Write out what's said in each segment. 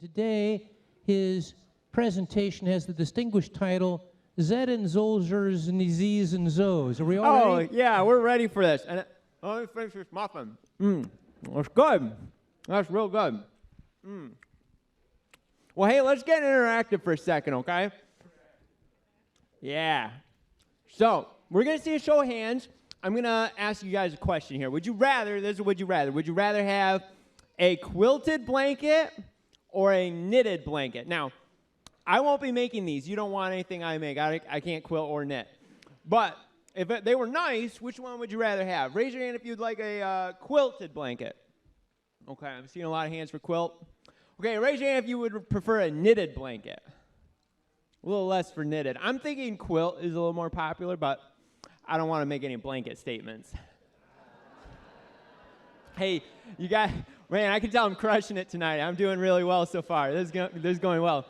Today, his presentation has the distinguished title, Zed and Zoulders and Zees and Zoes. Are we all ready? Oh, yeah, we're ready for this. And let me finish this muffin. That's good. That's real good. Well, hey, let's get interactive for a second, okay? Yeah. So, we're going to see a show of hands. I'm going to ask you guys a question here. Would you rather have a quilted blanket or a knitted blanket? Now, I won't be making these. You don't want anything I make. I can't quilt or knit. But if they were nice, which one would you rather have? Raise your hand if you'd like a quilted blanket. Okay, I'm seeing a lot of hands for quilt. Okay, raise your hand if you would prefer a knitted blanket. A little less for knitted. I'm thinking quilt is a little more popular, but I don't want to make any blanket statements. Hey, you guys, man, I can tell I'm crushing it tonight. I'm doing really well so far. This is going well.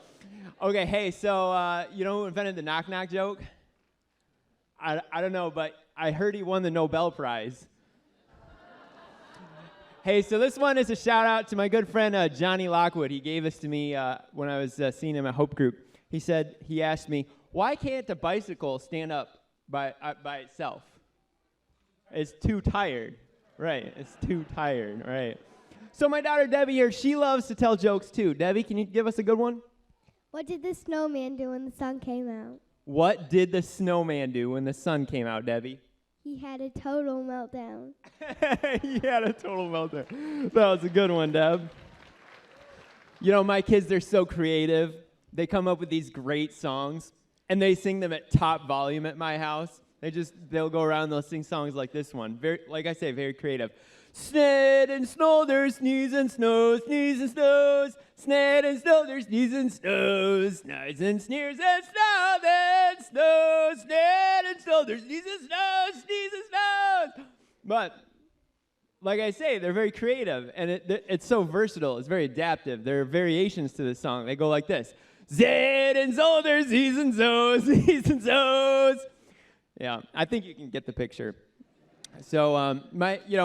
Okay, hey, so you know who invented the knock-knock joke? I don't know, but I heard he won the Nobel Prize. Hey, so this one is a shout-out to my good friend Johnny Lockwood. He gave this to me when I was seeing him at Hope Group. He asked me, why can't a bicycle stand up by itself? It's too tired. Right, it's too tired, right. So my daughter Debbie here, she loves to tell jokes too. Debbie, can you give us a good one? What did the snowman do when the sun came out? What did the snowman do when the sun came out, Debbie? He had a total meltdown. He had a total meltdown. That was a good one, Deb. You know, my kids, they're so creative. They come up with these great songs, and they sing them at top volume at my house. They'll go around, they'll sing songs like this one. Very, like I say, very creative. Sned and snoulders, sneeze and snows, sneeze and snows. Sned and snoulders, sneeze and snows, sneeze and sneers and snow and snows. Sned and snoulders, sneeze and snows, sneeze and snows. But, like I say, they're very creative, and it's so versatile. It's very adaptive. There are variations to the song. They go like this. Zed and Zoulders, Zees and Zoes, Zees and Zoes. Yeah, I think you can get the picture. So,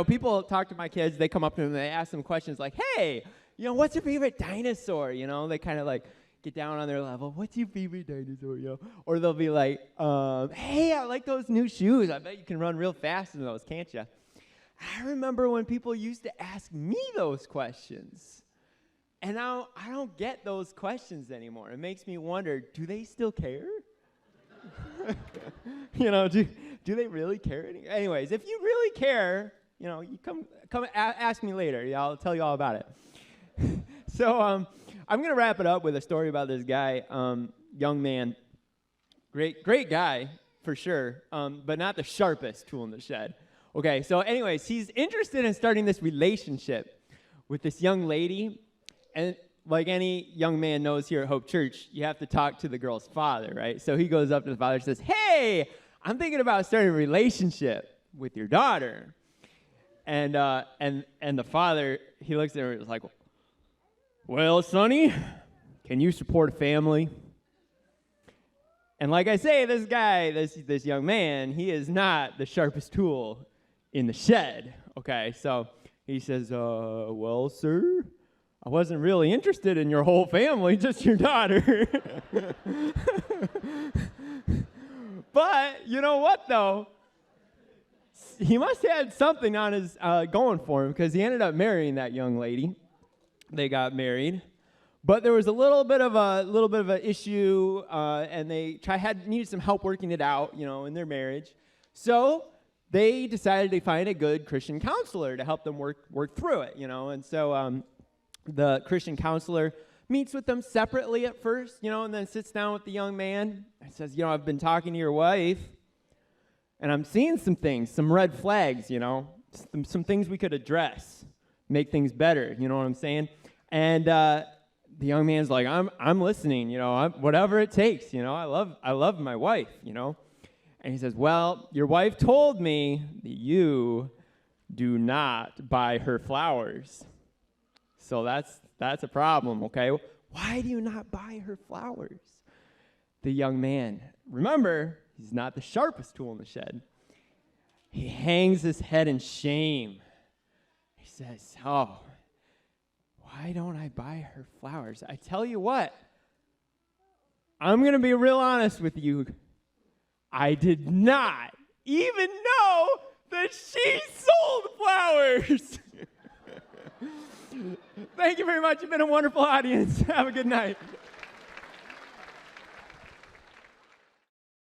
people talk to my kids. They come up to them and they ask them questions like, "Hey, what's your favorite dinosaur?" They kind of like get down on their level. What's your favorite dinosaur? Or they'll be like, "Hey, I like those new shoes. I bet you can run real fast in those, can't you?" I remember when people used to ask me those questions, and now I don't get those questions anymore. It makes me wonder: do they still care? Do they really care? Anyways, if you really care, you come ask me later. I'll tell you all about it. So I'm going to wrap it up with a story about this guy, young man. Great guy, for sure, but not the sharpest tool in the shed. Okay, so anyways, he's interested in starting this relationship with this young lady, and like any young man knows here at Hope Church, you have to talk to the girl's father, right? So he goes up to the father and says, "Hey, I'm thinking about starting a relationship with your daughter." And the father, he looks at her and is like, "Well, sonny, can you support a family?" And like I say, this guy, this young man, he is not the sharpest tool in the shed. Okay, so he says, "Well, sir, I wasn't really interested in your whole family, just your daughter." But you know what, though? He must have had something on his going for him, because he ended up marrying that young lady. They got married, but there was a little bit of an issue, and they needed some help working it out, in their marriage. So they decided to find a good Christian counselor to help them work through it, And so the Christian counselor meets with them separately at first, and then sits down with the young man and says, "I've been talking to your wife, and I'm seeing some things, some red flags, some things we could address, make things better." You know what I'm saying? And the young man's like, "I'm listening. Whatever it takes. I love my wife. And he says, "Well, your wife told me that you do not buy her flowers. So that's a problem, okay? Why do you not buy her flowers?" The young man, remember, he's not the sharpest tool in the shed. He hangs his head in shame. He says, "Oh, why don't I buy her flowers? I tell you what, I'm going to be real honest with you. I did not even know that she sold flowers. Thank you very much. You've been a wonderful audience. Have a good night.